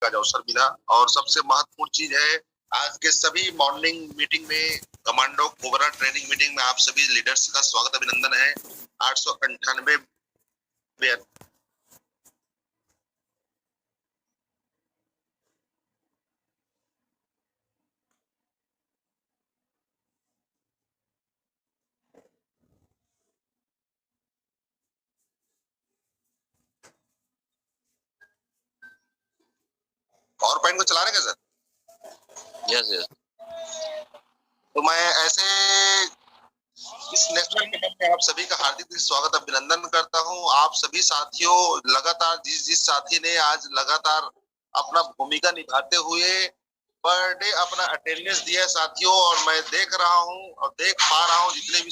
का अवसर मिला। और सबसे महत्वपूर्ण चीज है, आज के सभी मॉर्निंग मीटिंग में, कमांडो कोबरा ट्रेनिंग मीटिंग में आप सभी लीडर्स का स्वागत अभिनंदन है। 898 पावर पॉइंट को चला रहे हैं सर? Yes yes. तो मैं ऐसे इस नेशनल मीटिंग में आप सभी का हार्दिक स्वागत अभिनंदन करता हूं। आप सभी साथियों, लगातार जिस साथी ने आज लगातार अपना भूमिका निभाते हुए पर डे अपना अटेंडेंस दिया है साथियों, और मैं देख रहा हूं और देख पा रहा हूं जितने भी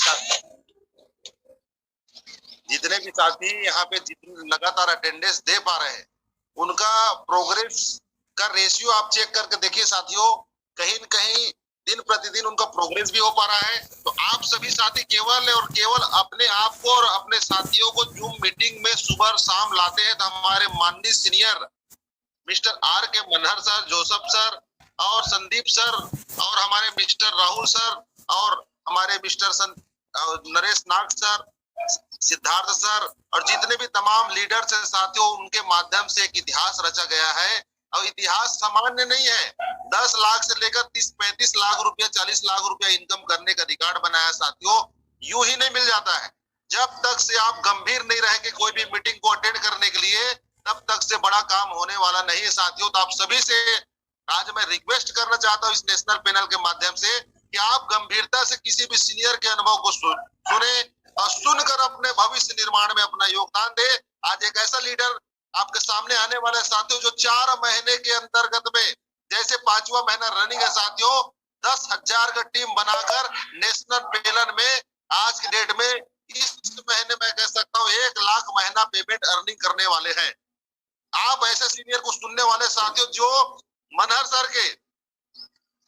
साथी यहाँ पे जितने लगातार अटेंडेंस दे पा रहे हैं, उनका प्रोग्रेस का रेशियो आप चेक करके देखिए साथियों। कहीं न कहीं दिन प्रतिदिन उनका प्रोग्रेस भी हो पा रहा है। तो आप सभी साथी केवल और केवल अपने आप को और अपने साथियों को जूम मीटिंग में सुबह और शाम लाते हैं। तो हमारे माननीय senior mister are K Manhar sir, Joseph sir और संदीप सर, और हमारे मिस्टर राहुल सर, और हमारे मिस्टर नरेश नाग सर, सिद्धार्थ सर, और जितने भी तमाम लीडर्स हैं साथियों, उनके माध्यम से एक इतिहास रचा गया है। और इतिहास सामान्य नहीं है। 10 लाख से लेकर 30-35 लाख रुपया, 40 लाख रुपया इनकम करने का रिकॉर्ड बनाया साथियों। यूं ही नहीं मिल जाता है। जब तक से आप गंभीर नहीं रहेंगे कोई भी मीटिंग को अटेंड करने के लिए, तब तक से बड़ा काम होने वाला नहीं है साथियों। तो आप सभी से आज मैं रिक्वेस्ट करना चाहता हूँ इस नेशनल पैनल के माध्यम से कि आप गंभीरता से किसी भी सीनियर के अनुभव को सुने और सुनकर अपने भविष्य निर्माण में अपना योगदान दे। आज एक ऐसा लीडर आपके सामने आने वाले साथियों जो 4 महीने के अंतर्गत में, जैसे 5वां महीना रनिंग है साथियों, 10,000 का टीम बनाकर नेशनल पैनल में आज की डेट में इस महीने में कह सकता हूँ 1 लाख महीना पेमेंट अर्निंग करने वाले हैं। आप ऐसे सीनियर को सुनने वाले साथियों जो मनहर सर के,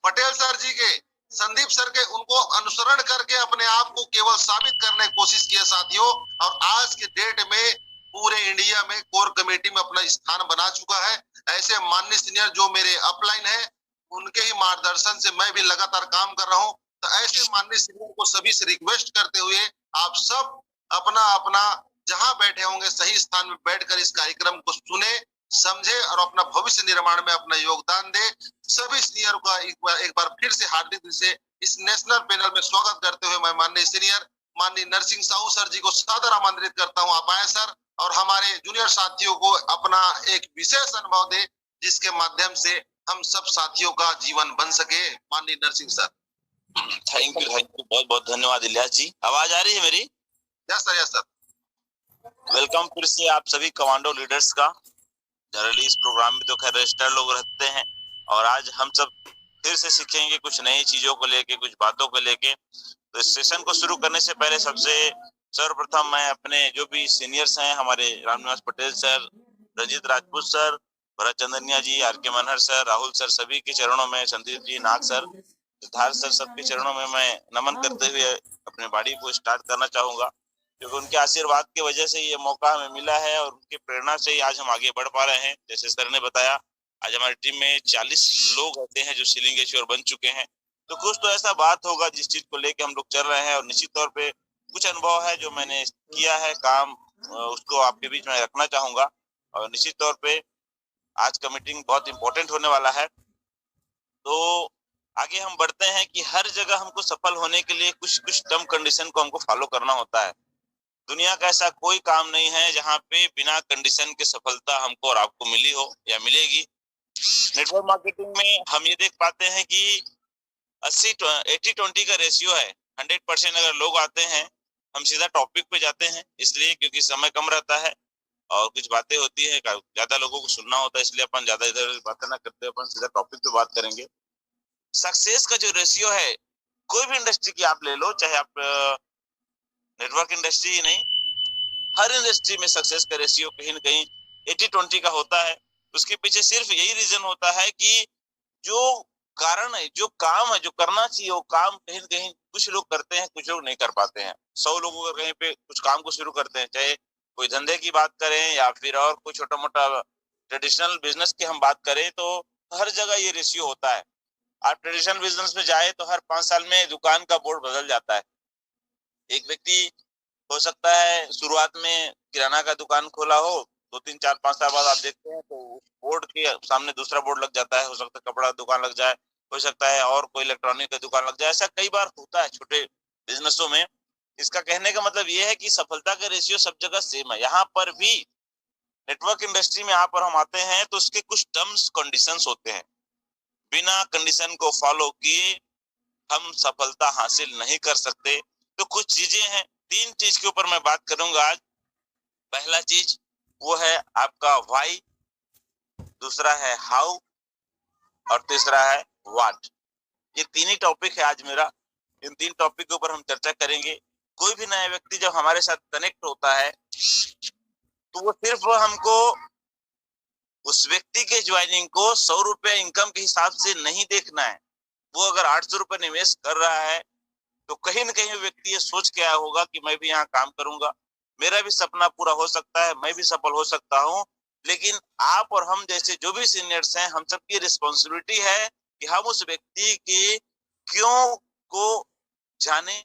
पटेल सर जी के, संदीप सर के, उनको अनुसरण करके अपने आप को केवल साबित करने की कोशिश किया साथियों। और आज के डेट में पूरे इंडिया में कोर कमेटी में अपना स्थान बना चुका है। ऐसे माननीय सीनियर जो मेरे अपलाइन है, उनके ही मार्गदर्शन से मैं भी लगातार काम कर रहा हूँ। तो ऐसे माननीय सीनियर को सभी से रिक्वेस्ट करते हुए आप सब अपना अपना जहां बैठे होंगे सही स्थान में बैठकर इस कार्यक्रम को सुने, समझे और अपना भविष्य निर्माण में अपना योगदान दे। सभी सीनियर का एक बार फिर से हार्दिक से इस नेशनल पैनल में स्वागत करते हुए मैं माननीय सीनियर माननीय नरसिंह साहू सर जी को सादर आमंत्रित करता हूं। आप आए सर और हमारे जूनियर साथियों को अपना एक विशेष अनुभव दे, जिसके माध्यम से हम सब साथियों का जीवन बन सके। माननीय नरसिंह सर। थैंक यू, बहुत बहुत धन्यवाद इलियास जी। आवाज आ रही है मेरी? Yes sir, yes sir. Welcome फिर से आप सभी कमांडो लीडर्स का। जनरली इस प्रोग्राम में तो खैर रजिस्टर्ड लोग रहते हैं, और आज हम सब फिर से सीखेंगे कुछ नई चीजों को लेके, कुछ बातों को लेके। तो इस सेशन को शुरू करने से पहले सबसे सर्वप्रथम मैं अपने जो भी सीनियर्स हैं, हमारे Ramniwas Patel sir, Ranjeet Rajput sir, Bharat Chandaniya ji, R K Manhar sir, Rahul sir, सभी के चरणों में, संदीप जी, नाग सर, सिद्धार्थ सर, सबके चरणों में मैं नमन करते हुए अपने बाड़ी को स्टार्ट करना चाहूंगा, क्योंकि उनके आशीर्वाद की वजह से ये मौका हमें मिला है और उनकी प्रेरणा से ही आज हम आगे बढ़ पा रहे हैं। जैसे सर ने बताया, आज हमारी टीम में 40 लोग ऐसे हैं जो सीलिंग एश्योर बन चुके हैं। तो कुछ तो ऐसा बात होगा जिस चीज को लेके हम लोग चल रहे हैं, और निश्चित तौर पे कुछ अनुभव है जो मैंने किया है काम, उसको आपके बीच में रखना चाहूंगा। और निश्चित तौर पे आज का मीटिंग बहुत इंपॉर्टेंट होने वाला है। तो आगे हम बढ़ते हैं कि हर जगह हमको सफल होने के लिए कुछ कुछ टर्म कंडीशन को हमको फॉलो करना होता है। दुनिया का ऐसा कोई काम नहीं है जहाँ पे बिना कंडीशन के सफलता हमको और आपको मिली हो या मिलेगी। नेटवर्क मार्केटिंग में हम ये देख पाते हैं कि 80-20 का रेशियो है। 100% अगर लोग आते हैं, हम सीधा टॉपिक पे जाते हैं, इसलिए क्योंकि समय कम रहता है और कुछ बातें होती है, ज्यादा लोगों को सुनना होता है, इसलिए अपन ज्यादा इधर बातें ना करते, अपन सीधा टॉपिक पे बात करेंगे। सक्सेस का जो रेशियो है, कोई भी इंडस्ट्री की आप ले लो, चाहे आप नेटवर्क इंडस्ट्री ही नहीं, हर इंडस्ट्री में सक्सेस का रेशियो कहीं ना कहीं 80-20 का होता है। उसके पीछे सिर्फ यही रीजन होता है कि जो कारण है, जो काम है, जो करना चाहिए, वो काम कहीं ना कहीं कुछ लोग करते हैं, कुछ लोग नहीं कर पाते हैं। 100 लोगों का कहीं पे कुछ काम को शुरू करते हैं, चाहे कोई धंधे की बात करें या फिर और कोई छोटा मोटा ट्रेडिशनल बिजनेस की हम बात करें तो हर जगह ये रेशियो होता है। आप ट्रेडिशनल बिजनेस में जाए तो हर 5 साल में दुकान का बोर्ड बदल जाता है। एक व्यक्ति हो सकता है शुरुआत में किराना का दुकान खोला हो, 2-3-4-5 साल बाद आप देखते हैं तो उस बोर्ड के सामने दूसरा बोर्ड लग जाता है। हो सकता है कपड़ा का दुकान लग जाए, हो सकता है और कोई इलेक्ट्रॉनिक का दुकान लग जाए। ऐसा कई बार होता है छोटे बिजनेसों में। इसका कहने का मतलब ये है कि सफलता का रेशियो सब जगह सेम है। यहाँ पर भी नेटवर्क इंडस्ट्री में यहाँ पर हम आते हैं तो उसके कुछ टर्म्स कंडीशंस होते हैं। बिना कंडीशन को फॉलो किए हम सफलता हासिल नहीं कर सकते। तो कुछ चीजें हैं, 3 चीज के ऊपर मैं बात करूंगा आज। पहला चीज वो है आपका व्हाई, दूसरा है हाउ और तीसरा है व्हाट। ये 3 ही टॉपिक है आज मेरा। इन 3 टॉपिक के ऊपर हम चर्चा करेंगे। कोई भी नया व्यक्ति जब हमारे साथ कनेक्ट होता है तो वो सिर्फ हमको उस व्यक्ति के ज्वाइनिंग को 100 रुपए इनकम के हिसाब से नहीं देखना है। वो अगर 800 रुपए निवेश कर रहा है तो कहीं न कहीं व्यक्ति ये सोच के आया होगा कि मैं भी यहाँ काम करूंगा, मेरा भी सपना पूरा हो सकता है, मैं भी सफल हो सकता हूँ। लेकिन आप और हम जैसे जो भी सीनियर्स हैं, हम सबकी रिस्पॉन्सिबिलिटी है कि हम उस व्यक्ति के क्यों को जाने,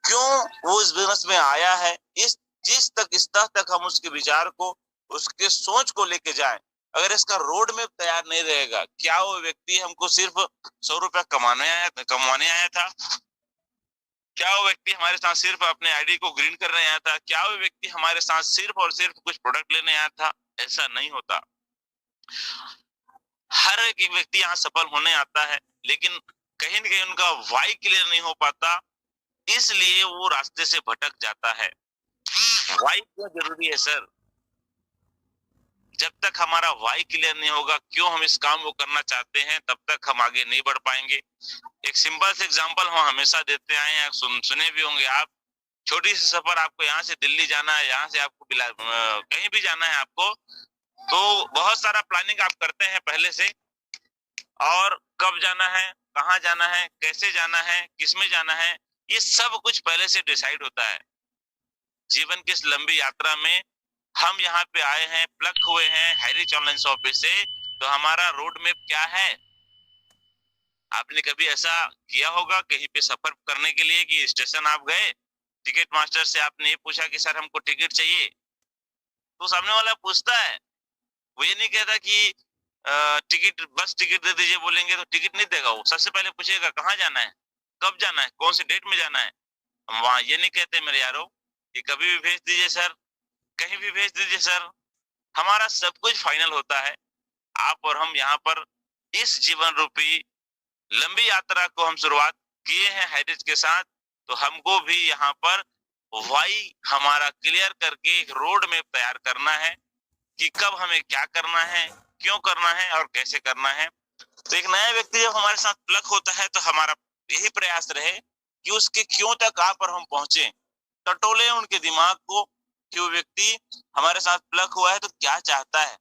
क्यों वो इस बिजनेस में आया है, इस चीज तक, इस तह तक हम उसके विचार को, उसके सोच को लेके जाएं। अगर इसका रोड मैप तैयार नहीं रहेगा, क्या वो व्यक्ति हमको सिर्फ 100 रुपया कमाने आया था? क्या वो व्यक्ति हमारे साथ सिर्फ अपने आईडी को ग्रीन करने आया था? क्या वो व्यक्ति हमारे साथ सिर्फ और सिर्फ कुछ प्रोडक्ट लेने आया था? ऐसा नहीं होता। हर एक व्यक्ति यहाँ सफल होने आता है, लेकिन कहीं न कहीं उनका वाई क्लियर नहीं हो पाता, इसलिए वो रास्ते से भटक जाता है। वाई क्यों जरूरी है सर? जब तक हमारा वाई क्लियर नहीं होगा, क्यों हम इस काम को करना चाहते हैं, तब तक हम आगे नहीं बढ़ पाएंगे। एक सिंपल से एग्जांपल हम हमेशा देते आए हैं, सुने भी होंगे आप। छोटी सी सफर, आपको यहाँ से दिल्ली जाना है, यहाँ से आपको कहीं भी जाना है आपको, तो बहुत सारा प्लानिंग आप करते हैं पहले से, और कब जाना है, कहाँ जाना है, कैसे जाना है, किसमें जाना है, ये सब कुछ पहले से डिसाइड होता है। जीवन की इस लंबी यात्रा में हम यहाँ पे आए हैं, प्लग हुए हैं हैरिच ऑनलाइन ऑफिस से, तो हमारा रोड मैप क्या है? आपने कभी ऐसा किया होगा कहीं पे सफर करने के लिए कि स्टेशन आप गए, टिकट मास्टर से आपने ये पूछा कि सर हमको टिकट चाहिए, तो सामने वाला पूछता है, वो ये नहीं कहता कि टिकट, बस टिकट दे दीजिए बोलेंगे तो टिकट नहीं देगा। वो सबसे पहले पूछेगा कहाँ जाना है, कब जाना है, कौन सी डेट में जाना है। हम वहां ये नहीं कहते मेरे यारो कि कभी भी भेज दीजिए सर, कहीं भी भेज दीजिए सर। हमारा सब कुछ फाइनल होता है। आप और हम यहाँ पर इस जीवन रूपी लंबी यात्रा को हम शुरुआत किए हैं हैरिच के साथ, तो हमको भी यहाँ पर वाई हमारा क्लियर करके एक रोड मैप तैयार करना है कि कब हमें क्या करना है, क्यों करना है और कैसे करना है। तो एक नया व्यक्ति जब हमारे साथ प्लग होता है तो हमारा यही प्रयास रहे कि उसके क्यों तक आप और हम पहुंचे, टटोले उनके दिमाग को कि वो व्यक्ति हमारे साथ प्लग हुआ है तो क्या चाहता है।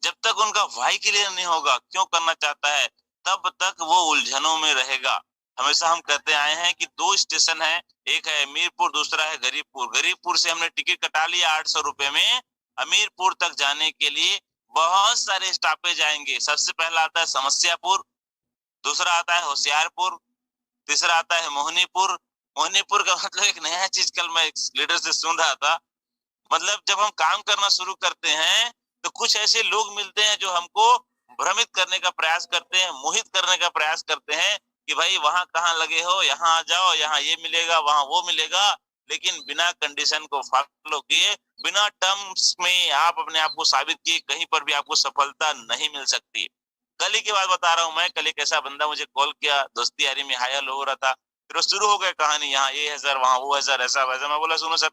जब तक उनका वाई क्लियर नहीं होगा, क्यों करना चाहता है, तब तक वो उलझनों में रहेगा। हमेशा हम कहते आए हैं कि 2 स्टेशन है, एक है अमीरपुर, दूसरा है गरीबपुर। गरीबपुर से हमने टिकट कटा लिया 800 रुपए में, अमीरपुर तक जाने के लिए बहुत सारे स्टॉपेज आएंगे। सबसे पहला आता है समस्यापुर, दूसरा आता है होशियारपुर, तीसरा आता है मोहनीपुर। मोहनीपुर का मतलब एक नया चीज कल मैं लीडर से सुन रहा था, मतलब जब हम काम करना शुरू करते हैं तो कुछ ऐसे लोग मिलते हैं जो हमको भ्रमित करने का प्रयास करते हैं, मोहित करने का प्रयास करते हैं कि भाई वहां कहाँ लगे हो, यहाँ आ जाओ, यहाँ ये मिलेगा, वहां वो मिलेगा। लेकिन बिना कंडीशन को फॉलो किए, बिना टर्म्स में आप अपने आप को साबित किए, कहीं पर भी आपको सफलता नहीं मिल सकती। कल ही की बात बता रहा हूँ मैं। कल एक ऐसा बंदा मुझे कॉल किया, दोस्ती यारी में हायल हो रहा था, फिर वो शुरू हो गया कहानी, यहाँ ये है सर, वहाँ वो है सर, ऐसा वैसा। मैं बोला सुनो सर,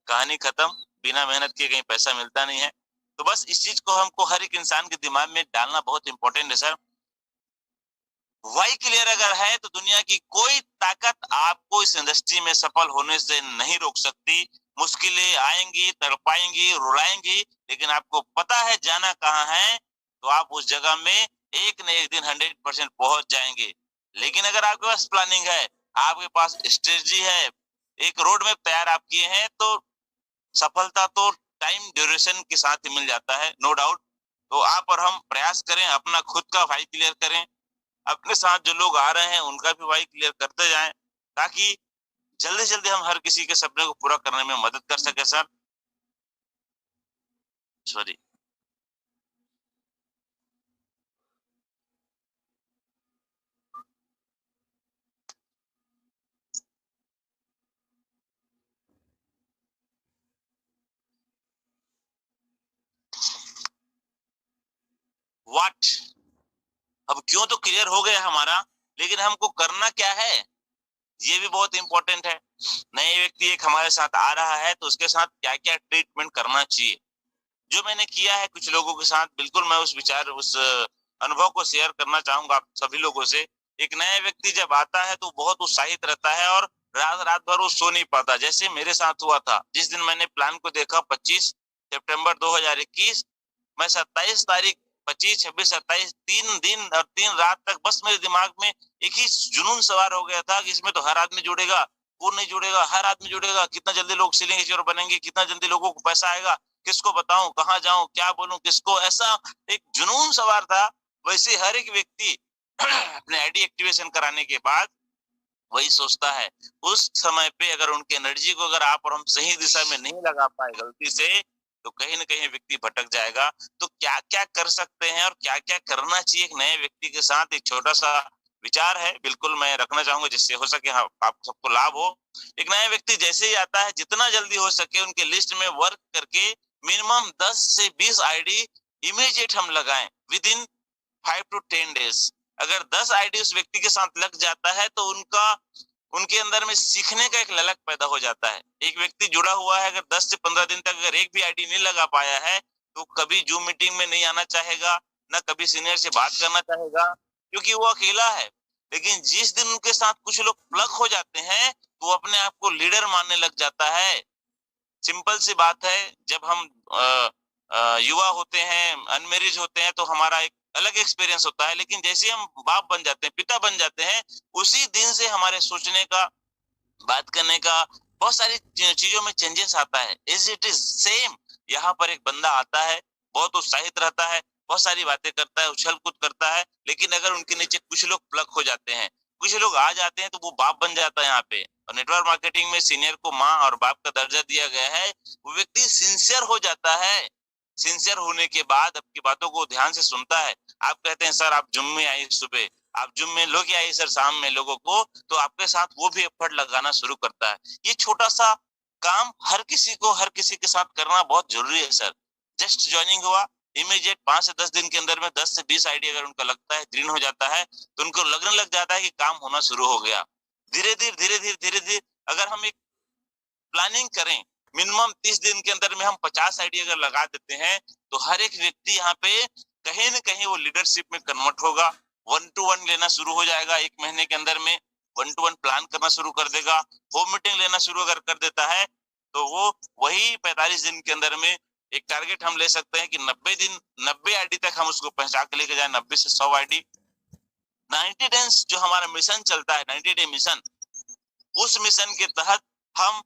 कहानी खत्म, बिना मेहनत किए कहीं पैसा मिलता नहीं है। तो बस इस चीज को हमको हर एक इंसान के दिमाग में डालना बहुत इंपॉर्टेंट है सर। वाई क्लियर अगर है तो दुनिया की कोई ताकत आपको इस इंडस्ट्री में सफल होने से नहीं रोक सकती। मुश्किलें आएंगी, तड़पाएंगी, रुलाएंगी, लेकिन आपको पता है जाना कहाँ है, तो आप उस जगह में एक न एक दिन 100% पहुंच जाएंगे। लेकिन अगर आपके पास प्लानिंग है, आपके पास स्ट्रेटजी है, एक रोड मैप तैयार आप किए हैं, तो सफलता तो टाइम ड्यूरेशन के साथ ही मिल जाता है, नो डाउट। तो आप और हम प्रयास करें, अपना खुद का फाइल क्लियर करें, अपने साथ जो लोग आ रहे हैं उनका भी फाइल क्लियर करते जाएं, ताकि जल्दी जल्दी हम हर किसी के सपने को पूरा करने में मदद कर सके सर। सॉरी। व्हाट, अब क्यों तो क्लियर हो गया हमारा, लेकिन हमको करना क्या है ये भी बहुत इंपॉर्टेंट है। नए व्यक्ति एक हमारे साथ आ रहा है तो उसके साथ क्या क्या ट्रीटमेंट करना चाहिए, जो मैंने किया है कुछ लोगों के साथ, बिल्कुल मैं उस विचार उस अनुभव को शेयर करना चाहूंगा आप सभी लोगों से। एक नया व्यक्ति जब आता है तो बहुत उत्साहित रहता है और रात रात भर वो सो नहीं पाता, जैसे मेरे साथ हुआ था। जिस दिन मैंने प्लान को देखा 25 सितंबर 2021, मैं 27 तारीख 25, 26, 27 3 दिन और 3 रात तक बस मेरे दिमाग में एक ही जुनून सवार हो गया था कि इसमें तो हर आदमी जुड़ेगा, कौन नहीं जुड़ेगा, हर आदमी जुड़ेगा, कितना जल्दी लोग सीलिंग इंजीनियर बनेंगे, कितना जल्दी लोगों को पैसा आएगा, किसको बताऊं, कहाँ जाऊं, क्या बोलूं, किसको, ऐसा एक जुनून सवार था। वैसे हर एक व्यक्ति अपने आईडी एक्टिवेशन कराने के बाद वही सोचता है। उस समय पे अगर उनकी एनर्जी को अगर आप और हम सही दिशा में नहीं लगा पाए गलती से, तो कहीं ना कहीं व्यक्ति भटक जाएगा। तो क्या क्या कर सकते हैं और क्या क्या करना चाहिए एक नए व्यक्ति के साथ, एक छोटा सा विचार है, बिल्कुल मैं रखना चाहूंगा जिससे हो सके आप सबको लाभ हो। एक नया व्यक्ति जैसे ही आता है, जितना जल्दी हो सके उनके लिस्ट में वर्क करके मिनिमम 10 से 20 आईडी इमीडिएट हम लगाएं विद इन 5 to 10 डेज। अगर 10 आईडी उस व्यक्ति के साथ लग जाता है तो उनके अंदर में सीखने का एक ललक पैदा हो जाता है। एक व्यक्ति जुड़ा हुआ है, अगर 10 से 15 दिन तक अगर एक भी आईडी नहीं लगा पाया है तो कभी जूम मीटिंग में नहीं आना चाहेगा, ना कभी सीनियर से बात करना चाहेगा, क्योंकि वो अकेला है। लेकिन जिस दिन उनके साथ कुछ लोग प्लग हो जाते हैं तो वो अपने आप को लीडर मानने लग जाता है। सिंपल सी बात है, जब हम युवा होते हैं, अनमेरिज होते हैं, तो हमारा एक अलग एक्सपीरियंस होता है, लेकिन जैसे हम बाप बन जाते हैं, पिता बन जाते हैं, उसी दिन से हमारे सोचने का, बात करने का, बहुत सारी चीजों में चेंजेस आता है। Is it is same. यहाँ पर एक बंदा आता है, बहुत उत्साहित रहता है, बहुत सारी बातें करता है, उछल कूद करता है, लेकिन अगर उनके नीचे कुछ लोग प्लग हो जाते हैं, कुछ लोग आ जाते हैं, तो वो बाप बन जाता है यहाँ पे। और नेटवर्क मार्केटिंग में सीनियर को माँ और बाप का दर्जा दिया गया है। वो व्यक्ति सिंसियर हो जाता है। सिंसियर होने के बाद आपकी बातों को ध्यान से सुनता है। आप कहते हैं सर आप जिम में आइए सुबह, आप जिम में लोग आइए सर शाम में लोगों को, तो आपके साथ वो भी एफर्ट लगाना शुरू करता है। ये छोटा सा काम हर किसी के साथ करना बहुत जरूरी है सर। जस्ट ज्वाइनिंग हुआ, इमीडिएट 5 से 10 दिन के अंदर में 10 से 20 आइडिया अगर उनका लगता है, ग्रीन हो जाता है, तो उनको लगने लग जाता है कि काम होना शुरू हो गया। धीरे धीरे अगर हम एक प्लानिंग करें, मिनिमम 30 दिन के अंदर में हम 50 आइडिया अगर लगा देते हैं, तो हर एक व्यक्ति यहाँ पे कहीं न कहीं वो लीडरशिप में कन्वर्ट होगा। 1 to 1 लेना शुरू हो जाएगा। 1 महीने के अंदर में 1 to 1 प्लान करना शुरू कर देगा। होम मीटिंग लेना शुरू अगर कर देता है, तो वो वही 45 दिन के अंदर में एक टारगेट हम ले सकते हैं कि 90 आईडी तक हम उसको पहुंचा के लेके जाए, 90 से 100 आईडी। 90 डेज जो हमारा मिशन चलता है, 90 डे मिशन, उस मिशन के तहत हम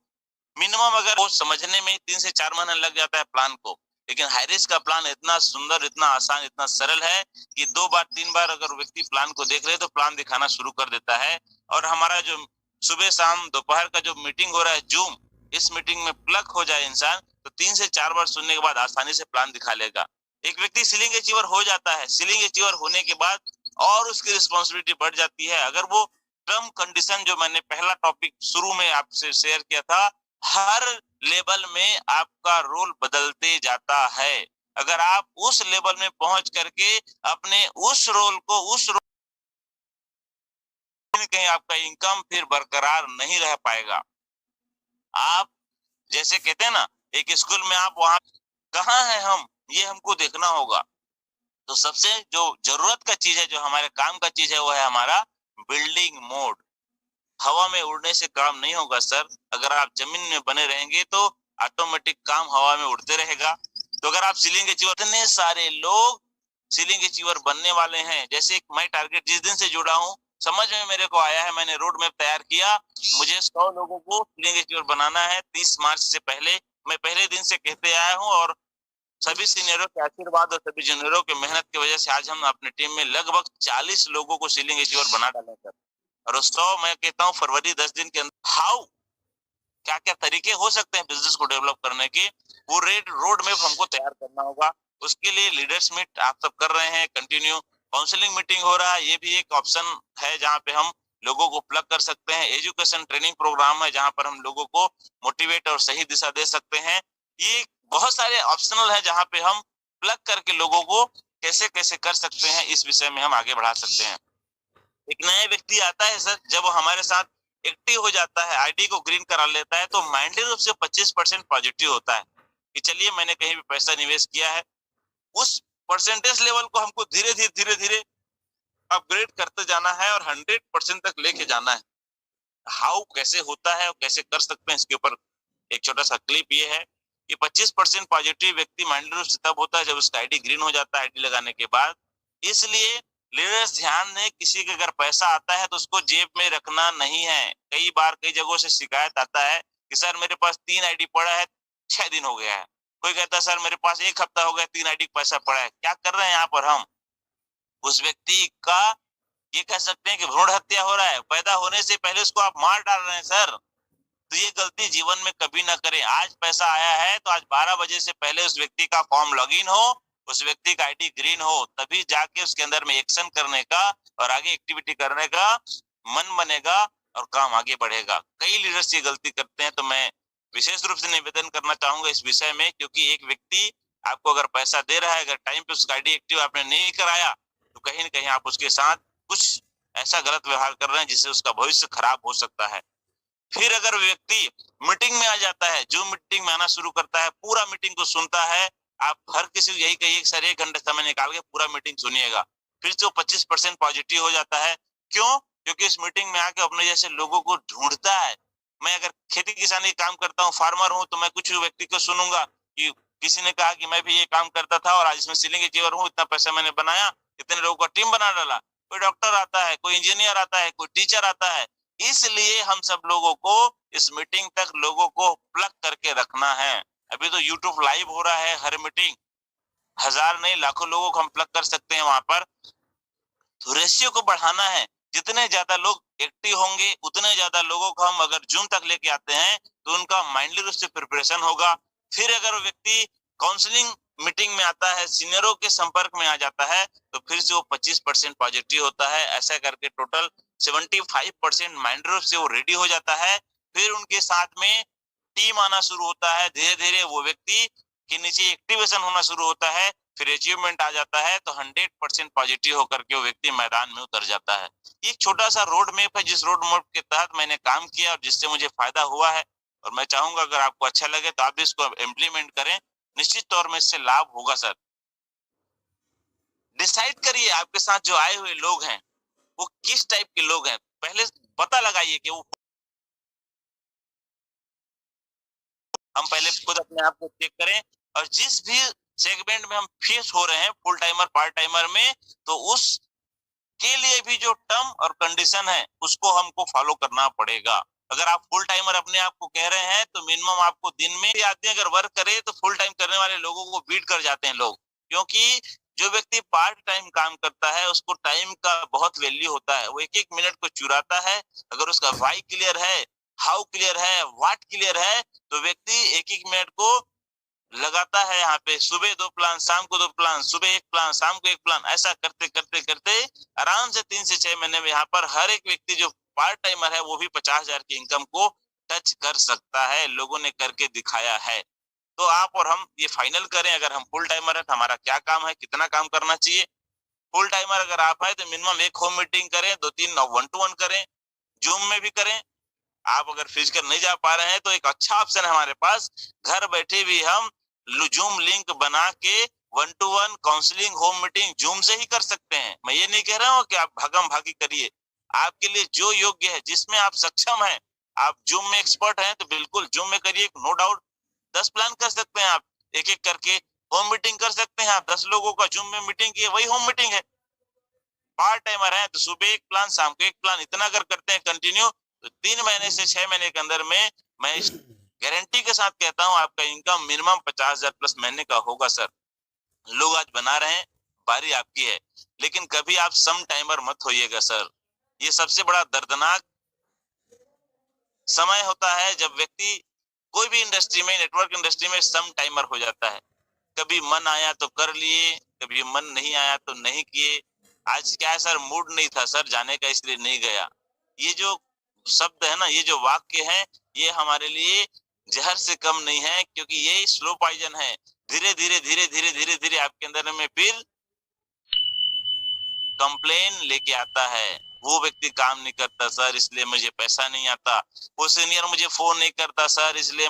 मिनिमम अगर वो समझने में 3 से 4 महीने लग जाता है प्लान को, लेकिन हाईरिस्क का प्लान इतना सुंदर, इतना आसान, इतना सरल है कि 2 बार 3 बार अगर व्यक्ति प्लान को देख रहे तो प्लान दिखाना शुरू कर देता है। और हमारा जो सुबह शाम दोपहर का जो मीटिंग हो रहा है जूम, इस मीटिंग में प्लग हो जाए इंसान तो 3 से 4 बार सुनने के बाद आसानी से प्लान दिखा लेगा। एक व्यक्ति सीलिंग अचीवर हो जाता है। सीलिंग अचीवर होने के बाद और उसकी रिस्पॉन्सिबिलिटी बढ़ जाती है। अगर वो टर्म कंडीशन, जो मैंने पहला टॉपिक शुरू में आपसे शेयर किया था, हर लेवल में आपका रोल बदलते जाता है। अगर आप उस लेवल में पहुंच करके अपने उस रोल को कहीं आपका इनकम फिर बरकरार नहीं रह पाएगा। आप जैसे कहते हैं ना, एक स्कूल में आप वहां कहाँ है हम, ये हमको देखना होगा। तो सबसे जो जरूरत का चीज है, जो हमारे काम का चीज है, वो है हमारा बिल्डिंग मोड। हवा में उड़ने से काम नहीं होगा सर। अगर आप जमीन में बने रहेंगे तो ऑटोमेटिक काम हवा में उड़ते रहेगा। तो अगर आप सीलिंग अचीवर, इतने सारे लोग सीलिंग अचीवर बनने वाले हैं। जैसे मैं टारगेट जिस दिन से जुड़ा हूँ, समझ में मेरे को आया है, मैंने रोड मैप तैयार किया, मुझे 100 लोगों को सीलिंग अचीवर बनाना है 30 मार्च से पहले। मैं पहले दिन से कहते आया हूँ, और सभी सीनियरों के आशीर्वाद और सभी जूनियरों के मेहनत की वजह से आज हम अपनी टीम में लगभग 40 लोगों को सीलिंग अचीवर बना डाले सर। और 100 मैं कहता हूँ फरवरी 10 दिन के अंदर हाउ क्या क्या तरीके हो सकते हैं बिजनेस को डेवलप करने के, वो रोड मैप हमको तैयार करना होगा। उसके लिए लीडर्स मीट आप सब कर रहे हैं, कंटिन्यू काउंसलिंग मीटिंग हो रहा है, ये भी एक ऑप्शन है जहाँ पे हम लोगों को प्लग कर सकते हैं। एजुकेशन ट्रेनिंग प्रोग्राम है जहाँ पर हम लोगों को मोटिवेट और सही दिशा दे सकते हैं। ये बहुत सारे ऑप्शनल है जहाँ पे हम प्लग करके लोगों को कैसे कैसे कर सकते हैं, इस विषय में हम आगे बढ़ा सकते हैं। एक नया व्यक्ति आता है सर, जब वो हमारे साथ एक्टिव हो जाता है, आईडी को ग्रीन करा लेता है, तो माइंडली रूप से 25% पॉजिटिव होता है कि चलिए मैंने कहीं भी पैसा निवेश किया है। उस परसेंटेज लेवल को हमको धीरे धीरे अपग्रेड करते जाना है और 100% तक लेके जाना है। हाउ कैसे होता है और कैसे कर सकते हैं, इसके ऊपर एक छोटा सा क्लिप ये है कि 25% पॉजिटिव व्यक्ति माइंडली रूप से तब होता है जब उसका आईडी ग्रीन हो जाता है आईडी लगाने के बाद। इसलिए लीडर्स ध्यान दें, किसी के अगर पैसा आता है तो उसको जेब में रखना नहीं है। कई बार कई जगहों से शिकायत आता है कि सर मेरे पास 3 आईडी पड़ा है, 6 दिन हो गया है। कोई कहता है सर मेरे पास 1 हफ्ता हो गया, 3 आईडी पैसा पड़ा है। क्या कर रहे हैं यहाँ पर हम? उस व्यक्ति का ये कह सकते हैं कि भ्रूण हत्या हो रहा है, पैदा होने से पहले उसको आप मार डाल रहे हैं सर। तो ये गलती जीवन में कभी ना करें। आज पैसा आया है तो आज 12 बजे से पहले उस व्यक्ति का फॉर्म लॉगिन हो, उस व्यक्ति का आईडी ग्रीन हो, तभी जाके उसके अंदर में एक्शन करने का और आगे एक्टिविटी करने का मन बनेगा और काम आगे बढ़ेगा। कई लीडर्स ये गलती करते हैं, तो मैं विशेष रूप से निवेदन करना चाहूंगा इस विषय में, क्योंकि एक व्यक्ति आपको अगर पैसा दे रहा है, अगर टाइम पे उसका आईडी एक्टिव आपने नहीं कराया, तो कहीं ना कहीं आप उसके साथ कुछ ऐसा गलत व्यवहार कर रहे हैं जिससे उसका भविष्य खराब हो सकता है। फिर अगर व्यक्ति मीटिंग में आ जाता है, जो मीटिंग में आना शुरू करता है, पूरा मीटिंग को सुनता है, आप हर किसी को यही कहिए सर 1 घंटे समय निकाल के पूरा मीटिंग सुनिएगा, फिर से 25% पॉजिटिव हो जाता है। क्यों? क्योंकि इस मीटिंग में आके अपने जैसे लोगों को ढूंढता है। मैं अगर खेती किसानी काम करता हूँ, फार्मर हूँ, तो मैं कुछ व्यक्ति को सुनूंगा कि किसी ने कहा कि मैं भी ये काम करता था और आज इसमें सीलिंग अचीवर हूँ, इतना पैसा मैंने बनाया, इतने लोगों का टीम बना डाला। कोई डॉक्टर आता है, कोई इंजीनियर आता है, कोई टीचर आता है। इसलिए हम सब लोगों को इस मीटिंग तक लोगों को प्लग करके रखना है। अभी तो यूट्यूब लाइव हो रहा है, हर मीटिंग 1000 नहीं लाखों लोगों को हम प्लग कर सकते हैं वहां पर। तो रेशियो को बढ़ाना है, जितने ज्यादा लोग एक्टिव होंगे उतने ज्यादा लोगों को हम अगर जून तक लेके आते हैं तो उनका माइंडली रूप से प्रिपरेशन होगा। फिर अगर व्यक्ति काउंसलिंग मीटिंग में आता है, सीनियरों के संपर्क में आ जाता है, तो फिर से वो 25% पॉजिटिव होता है। ऐसा करके टोटल 75% माइंड रूप से वो रेडी हो जाता है। फिर उनके साथ में टीम आना शुरू होता है, धीरे धीरे वो व्यक्ति के नीचे एक्टिवेशन होना शुरू होता है, फिर अचीवमेंट आ जाता है, तो 100% पॉजिटिव होकर के वो व्यक्ति मैदान में उतर जाता है। एक छोटा सा रोड मैप है, जिस रोड मैप के तहत मैंने काम किया और जिससे मुझे फायदा हुआ है, और मैं चाहूंगा अगर आपको अच्छा लगे तो आप भी इसको इम्प्लीमेंट करें, निश्चित तौर में इससे लाभ होगा सर। डिसाइड करिए आपके साथ जो आए हुए लोग हैं वो किस टाइप के लोग हैं, पहले पता लगाइए कि वो, हम पहले खुद अपने आप को चेक करें, और जिस भी सेगमेंट में हम फेस हो रहे हैं, फुल टाइमर पार्ट टाइमर में, तो उस के लिए भी जो टर्म और कंडीशन है उसको हमको फॉलो करना पड़ेगा। अगर आप फुल टाइमर अपने आप को कह रहे हैं तो मिनिमम आपको दिन में आदमी अगर वर्क करे तो फुल टाइम करने वाले लोगों को बीट कर जाते हैं लोग, क्योंकि जो व्यक्ति पार्ट टाइम काम करता है उसको टाइम का बहुत वैल्यू होता है, वो एक एक मिनट को चुराता है। अगर उसका व्हाई क्लियर है, हाउ क्लियर है, व्हाट क्लियर है, तो व्यक्ति एक एक मिनट को लगाता है। यहाँ पे सुबह 2 प्लान, शाम को 2 प्लान, सुबह 1 प्लान, शाम को 1 प्लान, ऐसा करते करते करते आराम से 3 से 6 महीने में यहाँ पर हर एक व्यक्ति जो पार्ट टाइमर है वो भी 50,000 की इनकम को टच कर सकता है। लोगों ने करके दिखाया है। तो आप और हम ये फाइनल करें, अगर हम फुल टाइमर है तो हमारा क्या काम है, कितना काम करना चाहिए। फुल टाइमर अगर आप है तो मिनिमम 1 होम मीटिंग करें, 2-3 1-to-1 करें, जूम में भी करें। आप अगर फिजिकल नहीं जा पा रहे हैं तो एक अच्छा ऑप्शन है हमारे पास, घर बैठे भी हम जूम लिंक बना के 1-to-1 counselling home meeting zoom से ही कर सकते हैं। मैं ये नहीं कह रहा हूँ कि आप भागम भागी करिए, आपके लिए जो योग्य है, जिसमें आप सक्षम हैं, आप जूम में एक्सपर्ट हैं तो बिल्कुल जूम में करिए, नो डाउट। 10 प्लान कर सकते हैं आप, एक एक करके होम मीटिंग कर सकते हैं आप। 10 लोगों का जूम में मीटिंग किए, वही होम मीटिंग है। पार्ट टाइमर है तो सुबह 1 प्लान, शाम को 1 प्लान, इतना अगर करते हैं कंटिन्यू, तो 3 महीने से 6 महीने के अंदर में मैं गारंटी के साथ कहता हूँ आपका इनकम मिनिमम 50,000 प्लस महीने का होगा सर। लोग आज बना रहे हैं, बारी आपकी है, लेकिन कभी आप सम टाइमर मत होइएगा सर। ये सबसे बड़ा दर्दनाक समय होता है जब व्यक्ति कोई भी इंडस्ट्री में, नेटवर्क इंडस्ट्री में सम टाइमर हो जाता है। कभी मन आया तो कर लिए, कभी मन नहीं आया तो नहीं किए। आज क्या है सर, मूड नहीं था सर जाने का, इसलिए नहीं गया। ये जो शब्द है ना, ये जो वाक्य है, ये हमारे लिए जहर से कम नहीं है, क्योंकि ये स्लो पॉइजन है। धीरे धीरे धीरे धीरे धीरे धीरे आपके अंदर में फिर कंप्लेन लेके आता है। वो व्यक्ति काम नहीं करता सर, इसलिए मुझे पैसा नहीं आता। वो सीनियर मुझे फोन नहीं करता सर, इसलिए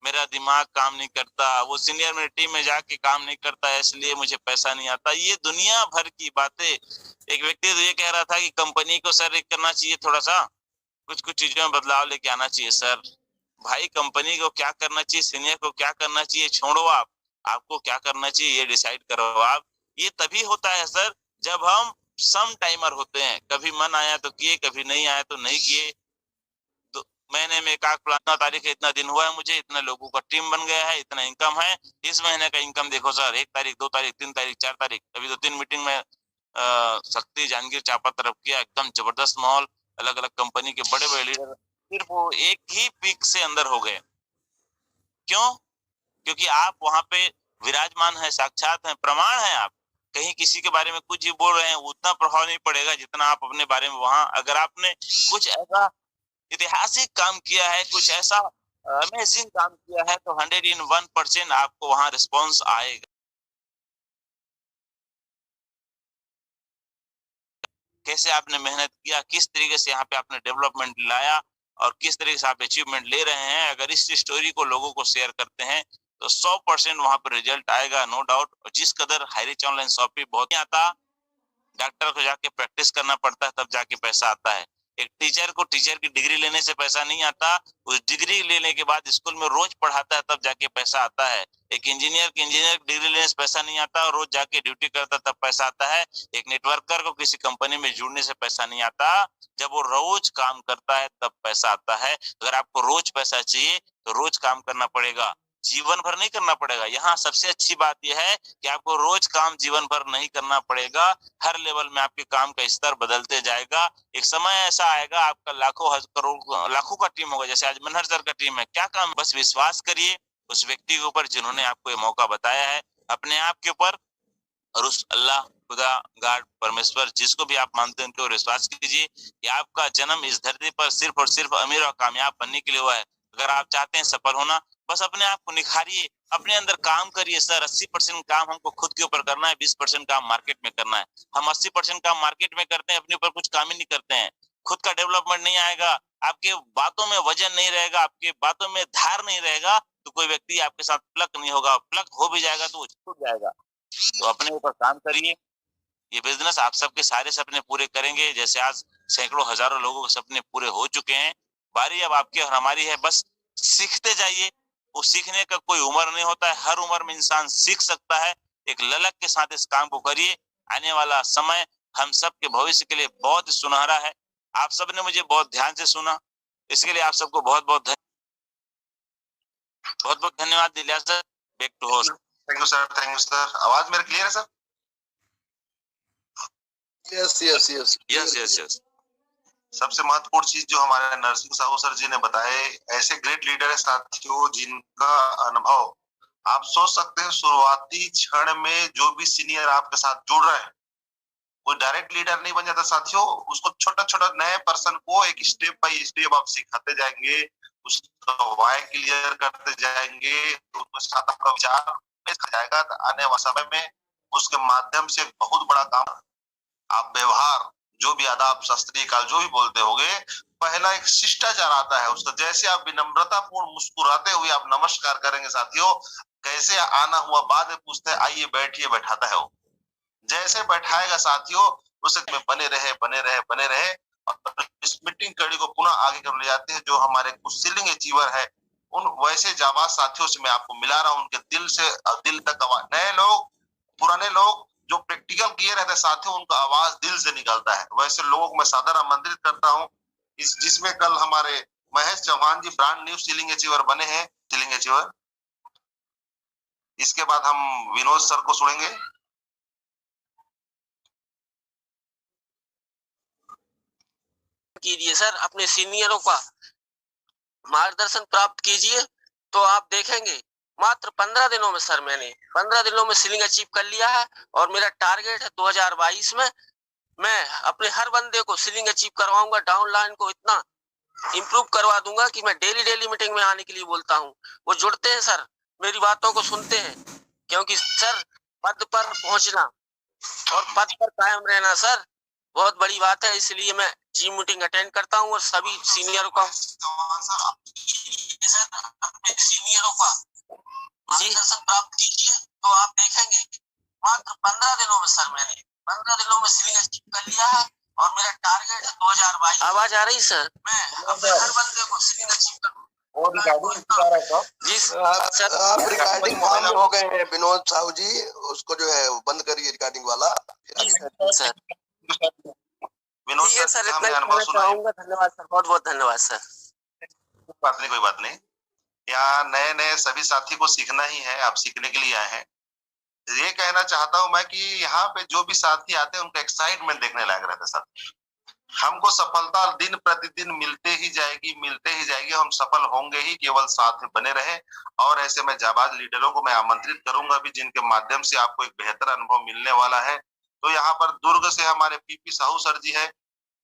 मेरा दिमाग काम नहीं करता। वो सीनियर मेरी टीम में जाके काम नहीं करता है, इसलिए मुझे पैसा नहीं आता। ये दुनिया भर की बातें। एक व्यक्ति तो ये कह रहा था कि कंपनी को सर एक करना चाहिए, थोड़ा सा कुछ कुछ चीजों में बदलाव लेके आना चाहिए सर। भाई कंपनी को क्या करना चाहिए, सीनियर को क्या करना चाहिए, छोड़ो आप। आपको क्या करना चाहिए ये डिसाइड करो आप। ये तभी होता है सर जब हम सम टाइमर होते हैं। कभी मन आया तो किए, कभी नहीं आया तो नहीं किए। तो महीने में एक आख फलाना तारीख है, इतना दिन हुआ है मुझे, इतने लोगों का टीम बन गया है, इतना इनकम है। इस महीने का इनकम देखो सर, 1 तारीख, 2 तारीख, 3 तारीख, 4 तारीख। अभी तो 3 मीटिंग में शक्ति जहांगीर चापा तरफ किया, एकदम जबरदस्त माहौल। अलग अलग कंपनी के बड़े बड़े लीडर सिर्फ वो एक ही पीक से अंदर हो गए। क्यों? क्योंकि आप वहां पे विराजमान है, साक्षात है, प्रमाण है आप। कहीं किसी के बारे में कुछ ही बोल रहे हैं, उतना प्रभाव नहीं पड़ेगा जितना आप अपने बारे में वहां, अगर आपने कुछ ऐसा ऐतिहासिक काम किया है, कुछ ऐसा अमेजिंग काम किया है, तो 101% आपको वहां रिस्पॉन्स आएगा। कैसे आपने मेहनत किया, किस तरीके से यहाँ पे आपने डेवलपमेंट लाया, और किस तरीके से आप अचीवमेंट ले रहे हैं। अगर इस स्टोरी को लोगों को शेयर करते हैं तो 100% वहां पर रिजल्ट आएगा, नो डाउट। और जिस कदर हाईरिच ऑनलाइन शॉपिंग बहुत नहीं आता, डॉक्टर को जाके प्रैक्टिस करना पड़ता है, तब जाके पैसा आता है। एक टीचर को टीचर की डिग्री लेने से पैसा नहीं आता, उस डिग्री लेने के बाद स्कूल में रोज पढ़ाता है, तब जाके पैसा आता है। एक इंजीनियर की डिग्री लेने से पैसा नहीं आता, और रोज जाके ड्यूटी करता तब पैसा आता है। एक नेटवर्कर को किसी कंपनी में जुड़ने से पैसा नहीं आता, जब वो रोज काम करता है तब पैसा आता है। अगर आपको रोज पैसा चाहिए तो रोज काम करना पड़ेगा, जीवन भर नहीं करना पड़ेगा। यहाँ सबसे अच्छी बात यह है कि आपको रोज काम जीवन भर नहीं करना पड़ेगा। हर लेवल में आपके काम का स्तर बदलते जाएगा। एक समय ऐसा आएगा आपका लाखों करोड़ लाखों का टीम होगा, जैसे आज मनहर सर का टीम है। क्या काम, बस विश्वास करिए उस व्यक्ति के ऊपर जिन्होंने आपको ये मौका बताया है, अपने आप के ऊपर, और उस अल्लाह, खुदा, गॉड, परमेश्वर, जिसको भी आप मानते हैं उनके ऊपर विश्वास कीजिए कि आपका जन्म इस धरती पर सिर्फ और सिर्फ अमीर और कामयाब बनने के लिए हुआ है। अगर आप चाहते हैं सफल होना, बस अपने आप को निखारिए, अपने अंदर काम करिए सर। 80% काम हमको खुद के ऊपर करना है, 20% काम मार्केट में करना है। हम 80% काम मार्केट में करते हैं, अपने ऊपर कुछ काम ही नहीं करते हैं। खुद का डेवलपमेंट नहीं आएगा, आपके बातों में वजन नहीं रहेगा, आपके बातों में धार नहीं रहेगा, तो कोई व्यक्ति आपके साथ प्लक नहीं होगा। प्लक हो भी जाएगा तो वो छूट जाएगा। तो अपने ऊपर काम करिए। ये बिजनेस आप सबके सारे सपने पूरे करेंगे, जैसे आज सैकड़ों हजारों लोगों के सपने पूरे हो चुके हैं। बारी अब आपकी और हमारी है, बस सीखते जाइए। वो सीखने का कोई उम्र नहीं होता है, हर उम्र में इंसान सीख सकता है। एक ललक के साथ इस काम को करिए। आने वाला समय हम सबके भविष्य के लिए बहुत ही सुनहरा है। आप सबने मुझे बहुत ध्यान से सुना, इसके लिए आप सबको बहुत बहुत धन्यवाद। Dilia sir, back to host. Thank you sir, thank you sir. आवाज मेरी क्लियर है सर? यस। सबसे महत्वपूर्ण चीज जो हमारे नरसिंह साहू सर जी ने बताए, ऐसे ग्रेट लीडर है साथियों जिनका अनुभव आप सोच सकते हैं। शुरुआती क्षण में जो भी सीनियर आपके साथ जुड़ रहे हैं, कोई डायरेक्ट लीडर नहीं बन जाता साथियों। उसको छोटा छोटा नए पर्सन को एक स्टेप बाय स्टेप आप सिखाते जाएंगे, उसका वाई क्लियर करते जाएंगे, उसके साथ आपका विचार जाएगा। तो आने वाले समय में उसके माध्यम से बहुत बड़ा काम, आप व्यवहार, जो भी आदाब, शास्त्रीय काल जो भी बोलते होंगे, पहला एक शिष्टाचार आता है उसका। जैसे आप विनम्रता पूर्ण मुस्कुराते हुए आप नमस्कार करेंगे साथियों, कैसे आना हुआ बाद में पूछते हैं, आइए बैठिए, बैठाता है वो। जैसे बैठाएगा साथियों, उसे बने रहे। और इस मीटिंग कड़ी को पुनः आगे कर ले जाते हैं। जो हमारे कुछ सीलिंग अचीवर है, उन वैसे जाबाज साथियों से मैं आपको मिला रहा हूं, उनके दिल से दिल तक आवाज। नए लोग, पुराने लोग जो प्रैक्टिकल किए रहते साथियों, उनका आवाज दिल से निकलता है। वैसे लोगों को मैं सादर आमंत्रित करता हूँ, जिसमें कल हमारे महेश चौहान जी ब्रांड न्यू सीलिंग अचीवर बने हैं, सीलिंग अचीवर। इसके बाद हम विनोद सर को सुनेंगे। कीजिए सर, अपने सीनियरों का मार्गदर्शन प्राप्त कीजिए, तो आप देखेंगे मात्र 15 दिनों में सर, मैंने 15 दिनों में सीलिंग अचीव कर लिया है। और मेरा टारगेट है 2022 में मैं अपने हर बंदे को सीलिंग अचीव करवाऊंगा, डाउनलाइन को इतना इम्प्रूव करवा दूंगा कि मैं डेली मीटिंग में आने के लिए बोलता हूँ। वो जुड़ते हैं सर, मेरी बातों को सुनते हैं, क्योंकि सर पद पर पहुंचना और पद पर कायम रहना सर बहुत बड़ी बात है। इसलिए मैं जी मीटिंग अटेंड करता हूँ और सभी सीनियरों का सीनियरों का मार्गदर्शन प्राप्त कीजिए, तो आप देखेंगे मात्र 15 दिनों में सर, मैंने 15 दिनों में सीलिंग अचीव कर लिया है। और मेरा टारगेट है 2022। आवाज आ रही सर? मैं अपने हर बंदे को सीलिंग अचीव करूँ। आप रिकॉर्डिंग में हो गए हैं विनोद साहू जी, उसको जो है बंद करिए रिकॉर्डिंग वाला। सर विनोद ठीक है सर सर, हमने इतना अनुभव कहना सुना है। चाहूंगा। धन्यवाद सर, बहुत बहुत धन्यवाद सर। कोई बात नहीं। यहाँ नए नए सभी साथी को सीखना ही है, आप सीखने के लिए आए हैं। ये कहना चाहता हूं मैं कि यहाँ पे जो भी साथी आते हैं उनका एक्साइटमेंट देखने लायक रहता है सर। हमको सफलता दिन प्रतिदिन मिलते ही जाएगी, हम सफल होंगे ही, केवल साथ बने रहे। और ऐसे में जाबाज लीडरों को मैं आमंत्रित करूंगा भी, जिनके माध्यम से आपको एक बेहतर अनुभव मिलने वाला है। तो यहाँ पर दुर्ग से हमारे पीपी साहू सर जी है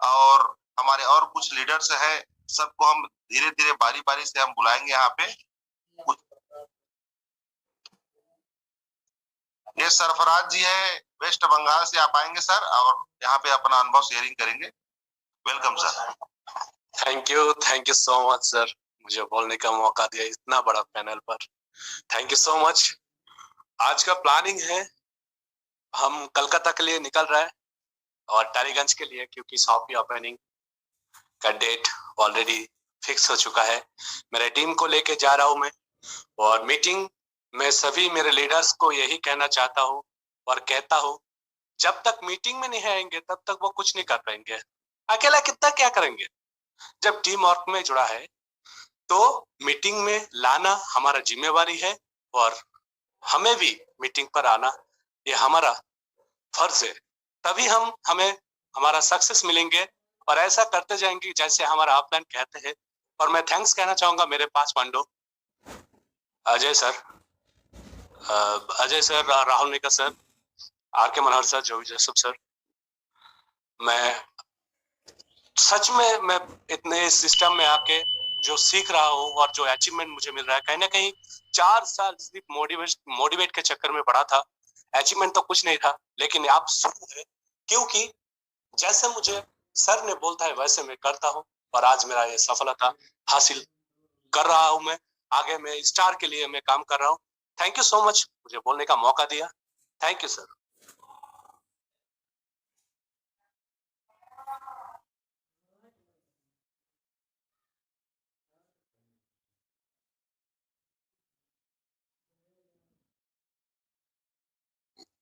और हमारे और कुछ लीडर्स है, सबको हम धीरे धीरे बारी बारी से हम बुलाएंगे यहाँ पे। ये सरफराज जी है, वेस्ट बंगाल से आप आएंगे सर और यहाँ पे अपना अनुभव शेयरिंग करेंगे। Welcome sir. Thank you so much sir, मुझे बोलने का मौका दिया इतना बड़ा पैनल पर। Thank you so much. आज का प्लानिंग है, हम कलकत्ता के लिए निकल रहे हैं और टालीगंज के लिए, क्योंकि शॉप की ओपनिंग का डेट ऑलरेडी फिक्स हो चुका है। मेरे टीम को लेके जा रहा हूं मैं, और मीटिंग में सभी मेरे लीडर्स को यही कहना चाहता हूं और कहता हूं, जब तक मीटिंग में नहीं आएंगे तब तक वो कुछ नहीं कर पाएंगे। अकेला कितना क्या करेंगे? जब टीम वर्क में जुड़ा है तो मीटिंग में लाना हमारा जिम्मेवारी है, और हमें भी मीटिंग पर आना ये हमारा फर्ज है। तभी हमें हमारा सक्सेस मिलेंगे, और ऐसा करते जाएंगे जैसे हमारा अपलाइन कहते हैं। और मैं थैंक्स कहना चाहूंगा मेरे 5 पांडव, अजय सर, राहुल निका सर, आर.के. मनोहर सर, जोगी जोसेफ सर। मैं सच में मैं इतने सिस्टम में आके जो सीख रहा हूँ और जो अचीवमेंट मुझे मिल रहा है, कहीं ना कहीं 4 साल सिर्फ मोटिवेट के चक्कर में पड़ा था। अचीवमेंट तो कुछ नहीं था, लेकिन आप शुरू है, क्योंकि जैसे मुझे सर ने बोलता है वैसे मैं करता हूँ, और आज मेरा ये सफलता हासिल कर रहा हूँ। मैं आगे मैं स्टार के लिए मैं काम कर रहा हूँ। थैंक यू सो मच, मुझे बोलने का मौका दिया। Thank you sir.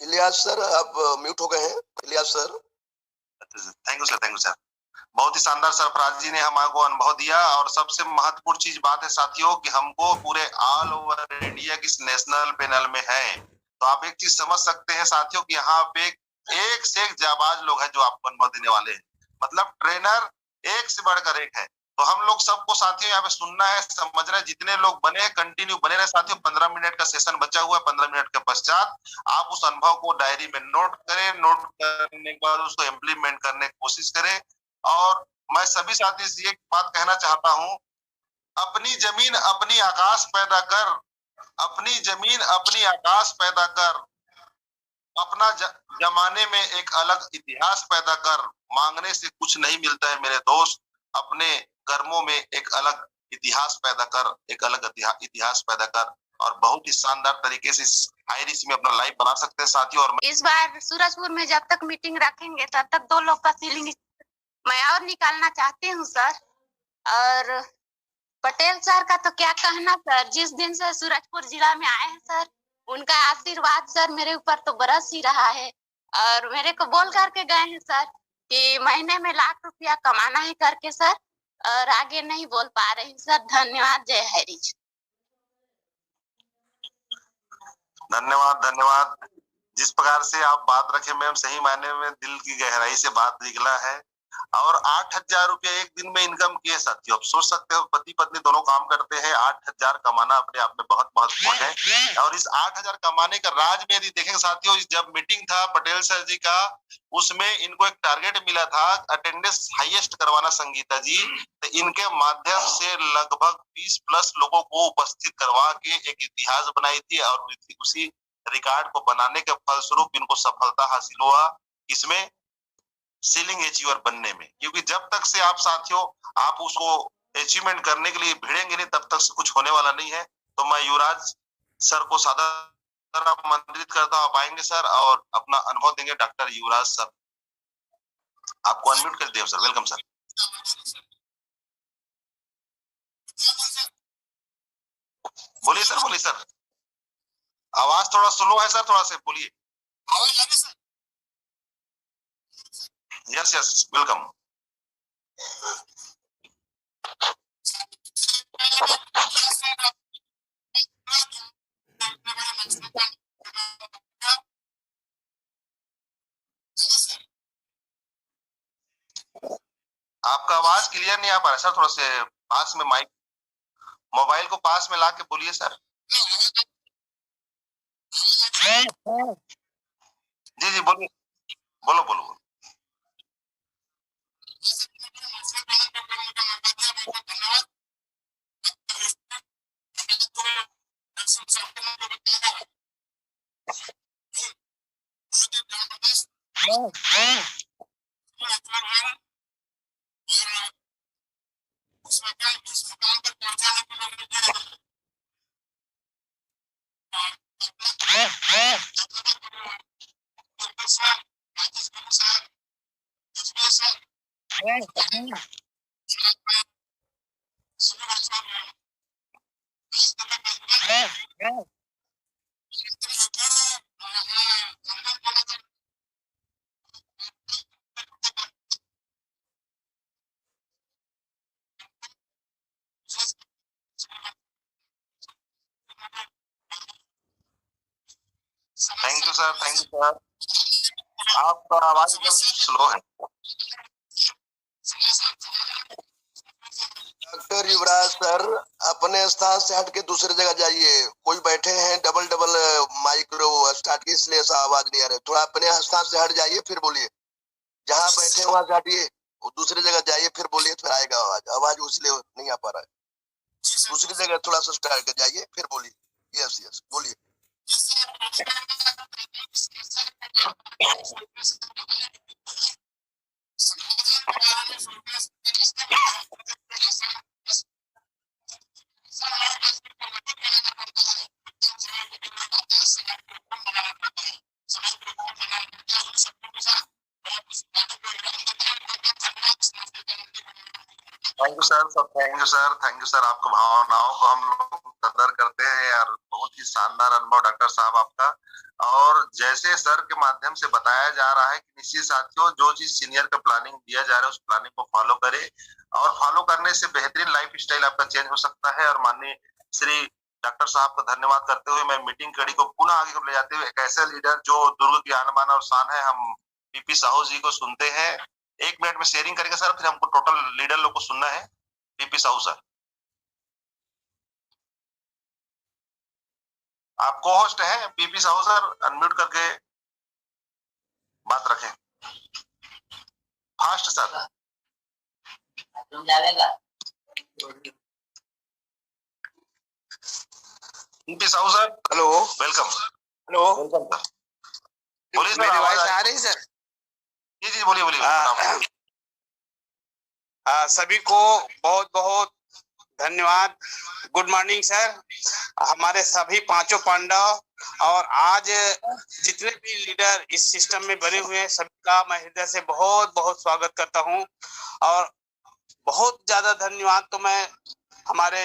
Ilyas sir आप म्यूट हो गए हैं। Ilyas sir. Thank you sir. बहुत ही शानदार सरफराज जी ने हमको अनुभव दिया। और सबसे महत्वपूर्ण चीज बात है साथियों कि हमको पूरे ऑल ओवर इंडिया की नेशनल पैनल में है। तो आप एक चीज समझ सकते हैं साथियों कि यहाँ पे एक से एक जाबाज लोग हैं जो आपको अनुभव देने वाले हैं। मतलब ट्रेनर एक से बढ़कर एक है। तो हम लोग सबको साथियों यहाँ पे सुनना है, समझना है। जितने लोग बने कंटिन्यू बने रहे साथियों। 15 मिनट का सेशन बचा हुआ है। 15 मिनट के पश्चात आप उस अनुभव को डायरी में नोट करें। नोट करने के बाद उसको इम्प्लीमेंट करने की कोशिश करें। और मैं सभी साथी से एक बात कहना चाहता हूं, अपनी जमीन अपनी आकाश पैदा कर, अपनी जमीन अपनी आकाश पैदा कर, अपना जमाने में एक अलग इतिहास पैदा कर। मांगने से कुछ नहीं मिलता है मेरे दोस्त, अपने कर्मों में एक अलग इतिहास पैदा कर, एक अलग इतिहास पैदा कर। और बहुत ही शानदार तरीके से आईरिश में अपना लाइफ बना सकते हैं साथियों। और इस बार सूरजपुर में जब तक मीटिंग रखेंगे तब तक 2 लोग का सीलिंग मैं और निकालना चाहती हूँ सर। और पटेल सर का तो क्या कहना सर, जिस दिन से सूरजपुर जिला में आए हैं सर, उनका आशीर्वाद सर मेरे ऊपर तो बरस ही रहा है। और मेरे को बोल करके गए हैं सर कि महीने में 1 लाख रुपया कमाना है करके सर। और आगे नहीं बोल पा रही हूँ सर। धन्यवाद। जय हरीश। धन्यवाद धन्यवाद। जिस प्रकार से आप बात रखे मैम, सही मायने में दिल की गहराई से बात निकला है। और 8,000 रुपया एक दिन में इनकम किए साथियों। आप सोच सकते हो, पति पत्नी दोनों काम करते हैं, 8,000 कमाना अपने आप में बहुत महत्वपूर्ण है। और इस 8,000 कमाने का राज में यदि देखेंगे साथियों, जब मीटिंग था पटेल सर जी का, उसमें इनको एक टारगेट मिला था अटेंडेंस हाईएस्ट करवाना संगीता जी। तो इनके माध्यम से लगभग 20+ लोगों को उपस्थित करवा के एक इतिहास बनाई थी, और उसी रिकॉर्ड को बनाने के फलस्वरूप इनको सफलता हासिल हुआ इसमें सीलिंग अचीवर बनने में। क्योंकि जब तक से आप साथियों आप उसको अचीवमेंट करने के लिए भिड़ेंगे नहीं, तब तक से कुछ होने वाला नहीं है। तो मैं युवराज सर को सादर आमंत्रित करता हूं, आप आएंगे सर और अपना अनुभव देंगे। डॉक्टर युवराज सर, आपको अनम्यूट कर दिया सर। Welcome sir. बोलिए सर, बोलिए सर। आवाज थोड़ा स्लो है सर, थोड़ा से बोलिए। Yes yes, welcome. आपका आवाज क्लियर नहीं आ पा रहा सर, थोड़ा से पास में माइक, मोबाइल को पास में ला के बोलिए सर। जी जी बोलिए, बोलो बोलो। Thank you sir, thank you sir. आपका आवाज एकदम स्लो है। डॉक्टर युवराज सर, अपने स्थान से हट के दूसरी जगह जाइए। कोई बैठे हैं डबल डबल माइक्रो स्टार्ट की, इसलिए ऐसा आवाज नहीं आ रहा है। थोड़ा अपने स्थान से हट जाइए फिर बोलिए। जहाँ बैठे वहां से हटिए, दूसरी जगह जाइए फिर बोलिए, फिर आएगा आवाज। आवाज इसलिए नहीं आ पा रहा है। दूसरी जगह थोड़ा सा स्टार्ट कर जाइए फिर बोलिए। यस यस, बोलिए। Thank you sir, thank you sir, thank you sir. आपको भावनाओं को हम लोग कदर करते हैं और बहुत ही शानदार अनुभव डॉक्टर साहब आपका। और जैसे सर के माध्यम से बताया जा रहा है कि निश्चित साथियों, जो चीज सीनियर का प्लानिंग दिया जा रहा है उस प्लानिंग को फॉलो करें, और फॉलो करने से बेहतरीन लाइफ स्टाइल आपका चेंज हो सकता है। और माननीय श्री डॉक्टर साहब का धन्यवाद करते हुए मैं मीटिंग कड़ी को पुनः आगे ले जाते हुए एक ऐसा लीडर जो दुर्ग की आन बान और शान है, हम पीपी साहू जी को सुनते हैं। 1 मिनट में शेयरिंग करेंगे सर, फिर हमको टोटल लीडर लोग को सुनना है। पीपी साहू सर, आप को होस्ट हैं। पीपी साहू सर, अनम्यूट करके बात रखें। Fast sir. PP Sahu sir, hello, welcome. Hello, welcome sir, बोलिए सर। मेरी आवाज वॉइस आ रही सर? जी जी, बोलिए बोलिए। सभी को बहुत बहुत धन्यवाद। Good morning sir. हमारे सभी पांचों पांडव और आज जितने भी लीडर इस सिस्टम में बने हुए हैं, सभी का मैं हृदय से बहुत बहुत स्वागत करता हूं। और बहुत ज्यादा धन्यवाद तो मैं हमारे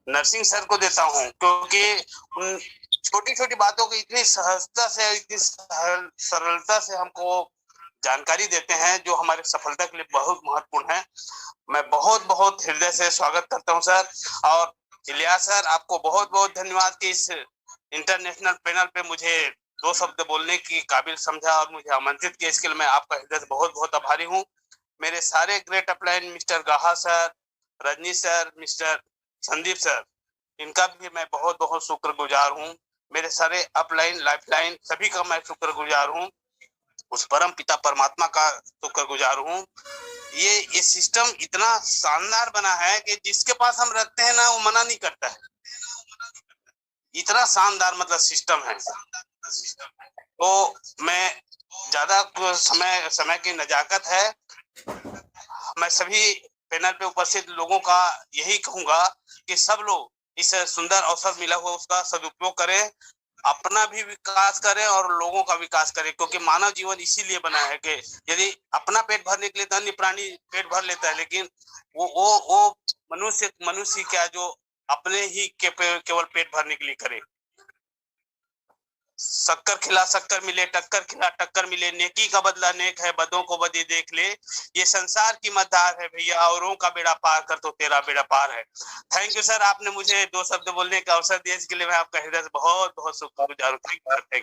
नरसिंह सर को देता हूं, क्योंकि उन छोटी छोटी बातों को इतनी सहजता से, इतनी सरलता से हमको जानकारी देते हैं जो हमारे सफलता के लिए बहुत महत्वपूर्ण है। मैं बहुत बहुत हृदय से स्वागत करता हूं सर। और इलियास सर, आपको बहुत बहुत धन्यवाद कि इस इंटरनेशनल पैनल पे मुझे 2 शब्द बोलने की काबिल समझा और मुझे आमंत्रित किया। इसके लिए मैं आपका हृदय से बहुत बहुत आभारी हूँ। मेरे सारे great upline mister Gaha sir, Rajni sir, mister Sandeep sir, इनका भी मैं बहुत बहुत शुक्रगुजार हूँ। मेरे सारे अपलाइन लाइफलाइन सभी का मैं शुक्रगुजार हूँ। उस परम पिता परमात्मा का शुक्रगुजार हूँ। ये सिस्टम इतना शानदार बना है कि जिसके पास हम रखते हैं ना, वो मना नहीं करता है। इतना शानदार मतलब सिस्टम है। तो मैं ज्यादा समय की नजाकत है। मैं सभी पैनल पे उपस्थित लोगों का यही कहूंगा कि सब लोग इस सुंदर अवसर मिला हुआ उसका सदुपयोग करें, अपना भी विकास करें और लोगों का विकास करें, क्योंकि मानव जीवन इसीलिए बना है कि यदि अपना पेट भरने के लिए तो अन्य प्राणी पेट भर लेता है, लेकिन वो मनुष्य क्या जो अपने ही केवल पेट भरने के लिए करे। शक्कर खिला शक्कर मिले, टक्कर खिला टक्कर मिले, नेकी का बदला नेक है, बदों को बदी देख ले। ये संसार की मझधार है भैया, औरों का बेड़ा पार कर तो तेरा बेड़ा पार है। थैंक यू सर, आपने मुझे 2 शब्द बोलने का अवसर दिया, इसके लिए मैं आपका हृदय से बहुत बहुत शुक्रगुजार हूँ। Thank you.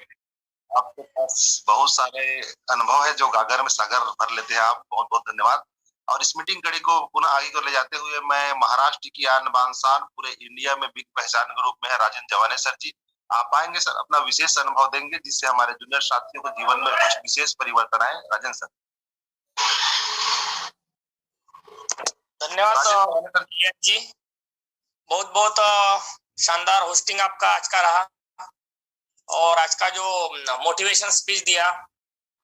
आपके पास बहुत सारे अनुभव है जो गागर में सागर भर लेते हैं आप। बहुत बहुत धन्यवाद। और इस मीटिंग कड़ी को पुनः आगे को ले जाते हुए मैं महाराष्ट्र की आन बान शान पूरे इंडिया में बिग पहचान के रूप में है राजेंद्र जवाने सर जी। आप आएंगे सर, अपना विशेष अनुभव देंगे जिससे हमारे जूनियर साथियों को जीवन में कुछ विशेष परिवर्तन आए। राजेंद्र सर। धन्यवाद जी, बहुत बहुत शानदार होस्टिंग आपका आज का रहा। और आज का जो मोटिवेशन स्पीच दिया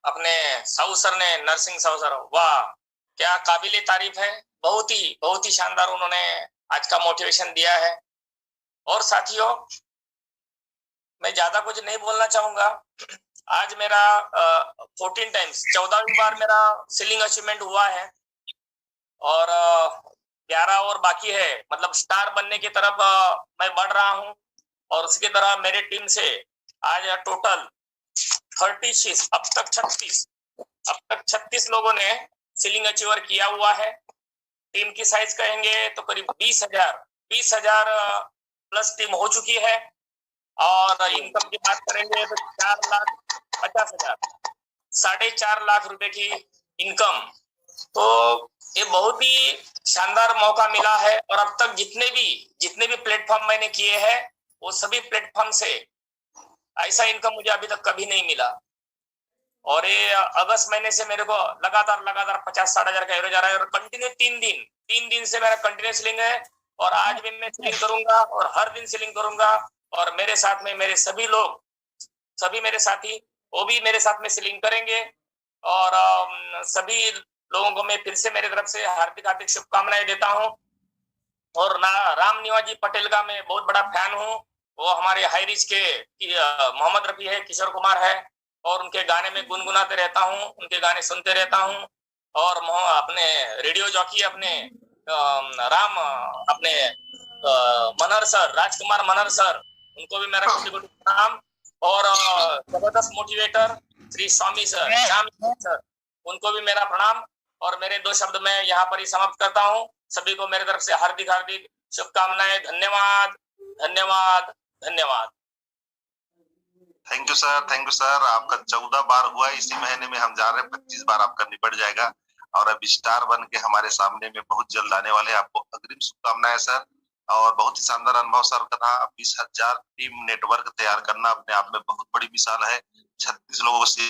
अपने साहू सर ने, नरसिंह साहू सर, वाह क्या काबिले तारीफ है। बहुत ही शानदार उन्होंने आज का मोटिवेशन दिया है। और साथियों, मैं ज्यादा कुछ नहीं बोलना चाहूंगा। आज मेरा 14 टाइम्स 14वीं बार मेरा सीलिंग अचीवमेंट हुआ है और 11 और बाकी है। मतलब स्टार बनने की तरफ मैं बढ़ रहा हूं। और उसकी तरह मेरे टीम से आज टोटल 36 अब तक 36 लोगों ने सीलिंग अचीवर किया हुआ है। टीम की साइज कहेंगे तो करीब 20,000 प्लस टीम हो चुकी है। और इनकम की बात करेंगे तो 4,50,000, 4.5 लाख रुपए की इनकम। तो ये बहुत ही शानदार मौका मिला है। और अब तक जितने भी प्लेटफॉर्म मैंने किए हैं वो सभी प्लेटफॉर्म से ऐसा इनकम मुझे अभी तक कभी नहीं मिला। और ये अगस्त महीने से मेरे को लगातार 50-60 हजार का एवरेज आ रहा है। और कंटिन्यू 3 दिन से मेरा कंटिन्यू सीलिंग है। और आज भी मैं सीलिंग करूंगा और हर दिन सीलिंग करूंगा। और मेरे साथ में मेरे सभी मेरे साथी वो भी मेरे साथ में सीलिंग करेंगे। और सभी लोगों को मैं फिर से मेरी तरफ से हार्दिक शुभकामनाएं देता हूं। और राम निवाजी पटेल का मैं बहुत बड़ा फैन हूं। वो हमारे हाई रिच के मोहम्मद रफी है, किशोर कुमार है, और उनके गाने में गुनगुनाते रहता हूं, उनके गाने सुनते रहता हूं। और अपने रेडियो जॉकी अपने मनहर सर, राजकुमार मनहर सर, उनको भी मेरा कोटि-कोटि प्रणाम। और जबरदस्त motivator Shri Swami sir, Shyam sir, उनको भी मेरा प्रणाम। और मेरे 2 शब्द मैं यहाँ पर ही समाप्त करता हूँ। सभी को मेरे तरफ से हार्दिक शुभकामनाएं। धन्यवाद धन्यवाद धन्यवाद। Thank you sir. आपका 14 बार हुआ इसी महीने में, हम जा रहे हैं 25 बार आपका निपट जाएगा। और अब स्टार बन के हमारे सामने में बहुत जल्द आने वाले। आपको अग्रिम शुभकामनाएं सर। और बहुत ही शानदार अनुभव सर का था। 20,000 टीम नेटवर्क तैयार करना अपने आप में बहुत बड़ी मिसाल है। 36 लोगों से